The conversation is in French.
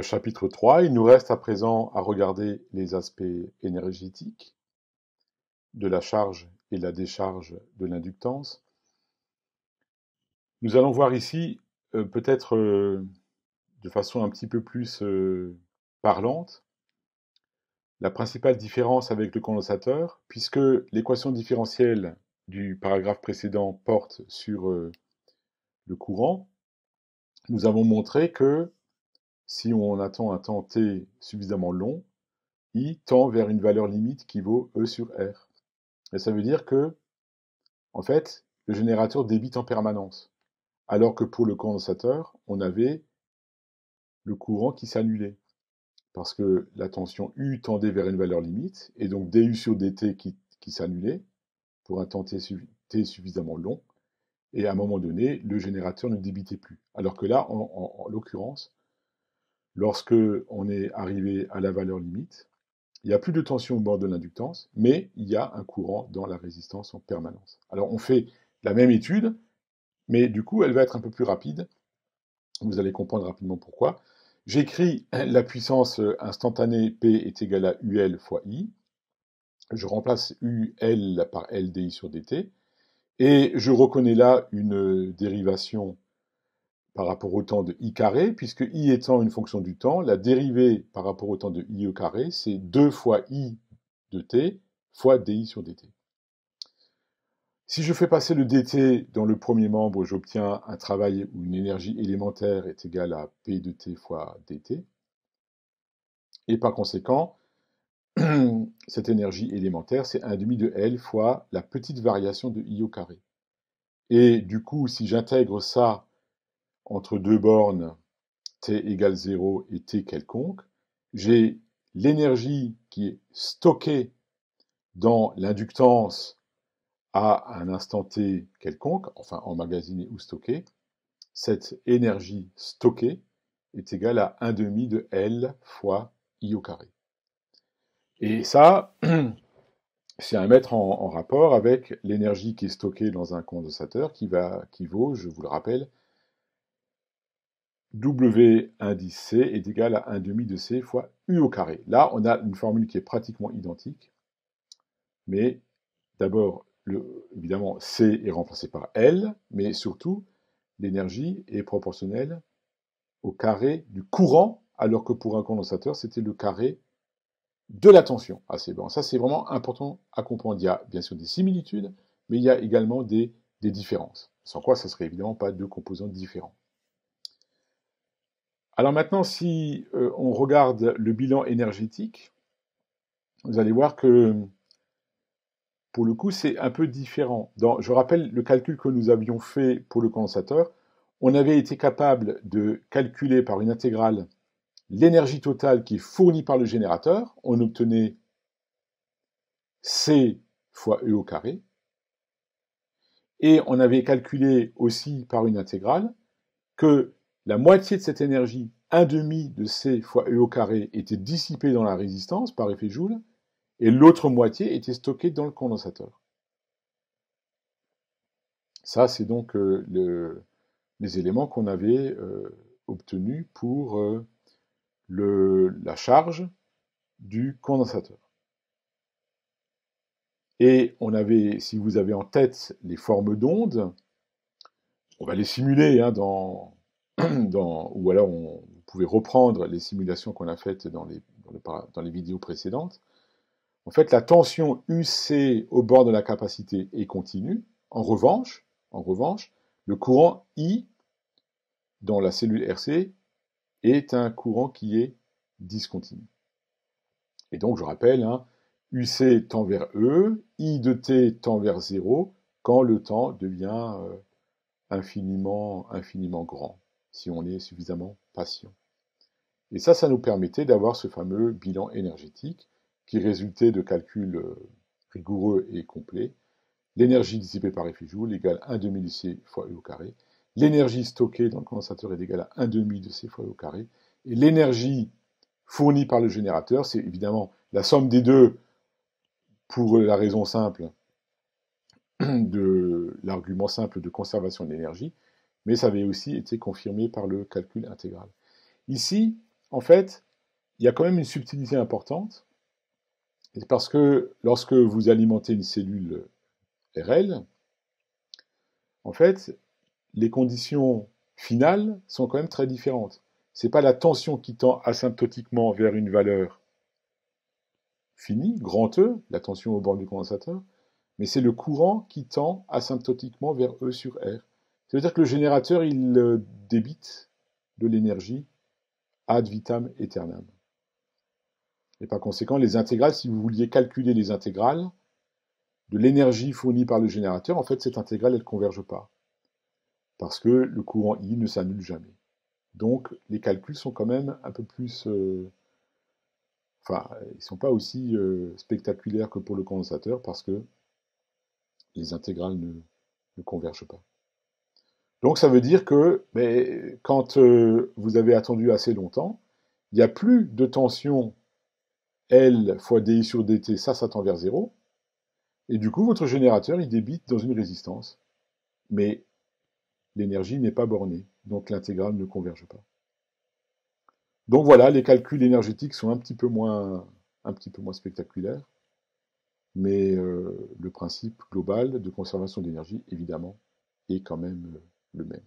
Chapitre 3, il nous reste à présent à regarder les aspects énergétiques de la charge et la décharge de l'inductance. Nous allons voir ici, peut-être de façon un petit peu plus parlante, la principale différence avec le condensateur, puisque l'équation différentielle du paragraphe précédent porte sur le courant. Nous avons montré que si on attend un temps t suffisamment long, I tend vers une valeur limite qui vaut E sur R. Et ça veut dire que, en fait, le générateur débite en permanence. Alors que pour le condensateur, on avait le courant qui s'annulait. Parce que la tension U tendait vers une valeur limite, et donc du sur dt qui s'annulait pour un temps t suffisamment long, et à un moment donné, le générateur ne débitait plus. Alors que là, en l'occurrence, lorsque on est arrivé à la valeur limite, il n'y a plus de tension au bord de l'inductance, mais il y a un courant dans la résistance en permanence. Alors on fait la même étude, mais du coup elle va être un peu plus rapide. Vous allez comprendre rapidement pourquoi. J'écris la puissance instantanée P est égale à UL fois I. Je remplace UL par LDI sur dt. Et je reconnais là une dérivation par rapport au temps de I carré, puisque I étant une fonction du temps, la dérivée par rapport au temps de IE carré, c'est 2 fois I de t fois DI sur dt. Si je fais passer le dt dans le premier membre, j'obtiens un travail où une énergie élémentaire est égale à P de t fois dt. Et par conséquent, cette énergie élémentaire, c'est 1,5 de L fois la petite variation de I au carré. Et du coup, si j'intègre ça entre deux bornes, t égale 0 et t quelconque, j'ai l'énergie qui est stockée dans l'inductance à un instant t quelconque, enfin emmagasinée ou stockée. Cette énergie stockée est égale à 1,5 de L fois I au carré. Et ça, c'est à mettre en rapport avec l'énergie qui est stockée dans un condensateur qui vaut, je vous le rappelle, W indice C est égal à 1,5 de C fois U au carré. Là, on a une formule qui est pratiquement identique, mais d'abord, évidemment, C est remplacé par L, mais surtout, l'énergie est proportionnelle au carré du courant, alors que pour un condensateur, c'était le carré de la tension. Ah, c'est bon. Ça, c'est vraiment important à comprendre. Il y a bien sûr des similitudes, mais il y a également des différences. Sans quoi, ça serait évidemment pas deux composants différents. Alors maintenant, si on regarde le bilan énergétique, vous allez voir que pour le coup, c'est un peu différent. Je rappelle le calcul que nous avions fait pour le condensateur. On avait été capable de calculer par une intégrale l'énergie totale qui est fournie par le générateur. On obtenait C fois E au carré. Et on avait calculé aussi par une intégrale que la moitié de cette énergie, 1,5 de C fois E au carré, était dissipée dans la résistance par effet Joule, et l'autre moitié était stockée dans le condensateur. Ça, c'est donc les éléments qu'on avait obtenus pour la charge du condensateur. Et on avait, si vous avez en tête les formes d'ondes, on va les simuler ou alors vous pouvez reprendre les simulations qu'on a faites dans les vidéos précédentes. En fait, la tension UC au bord de la capacité est continue. En revanche, le courant I dans la cellule RC est un courant qui est discontinu. Et donc, je rappelle, UC tend vers E, I de t tend vers 0 quand le temps devient infiniment grand, si on est suffisamment patient. Et ça nous permettait d'avoir ce fameux bilan énergétique qui résultait de calculs rigoureux et complets. L'énergie dissipée par effet Joule égale 1,5 de C fois E au carré. L'énergie stockée dans le condensateur est égale à 1,5 de C fois E au carré. Et l'énergie fournie par le générateur, c'est évidemment la somme des deux pour la raison simple de l'argument simple de conservation de l'énergie, mais ça avait aussi été confirmé par le calcul intégral. Ici, en fait, il y a quand même une subtilité importante. C'est parce que lorsque vous alimentez une cellule RL, en fait, les conditions finales sont quand même très différentes. C'est pas la tension qui tend asymptotiquement vers une valeur finie, grand E, la tension au bord du condensateur, mais c'est le courant qui tend asymptotiquement vers E sur R. Ça veut dire que le générateur, il débite de l'énergie ad vitam aeternam. Et par conséquent, les intégrales, si vous vouliez calculer les intégrales de l'énergie fournie par le générateur, en fait, cette intégrale, elle ne converge pas. Parce que le courant I ne s'annule jamais. Donc, les calculs sont quand même un peu plus... enfin, ils ne sont pas aussi spectaculaires que pour le condensateur, parce que les intégrales ne convergent pas. Donc, ça veut dire que mais, quand vous avez attendu assez longtemps, il n'y a plus de tension L fois dI sur dt, ça tend vers 0. Et du coup, votre générateur, il débite dans une résistance. Mais l'énergie n'est pas bornée, donc l'intégrale ne converge pas. Donc voilà, les calculs énergétiques sont un petit peu moins spectaculaires, mais le principe global de conservation d'énergie, évidemment, est quand même le même.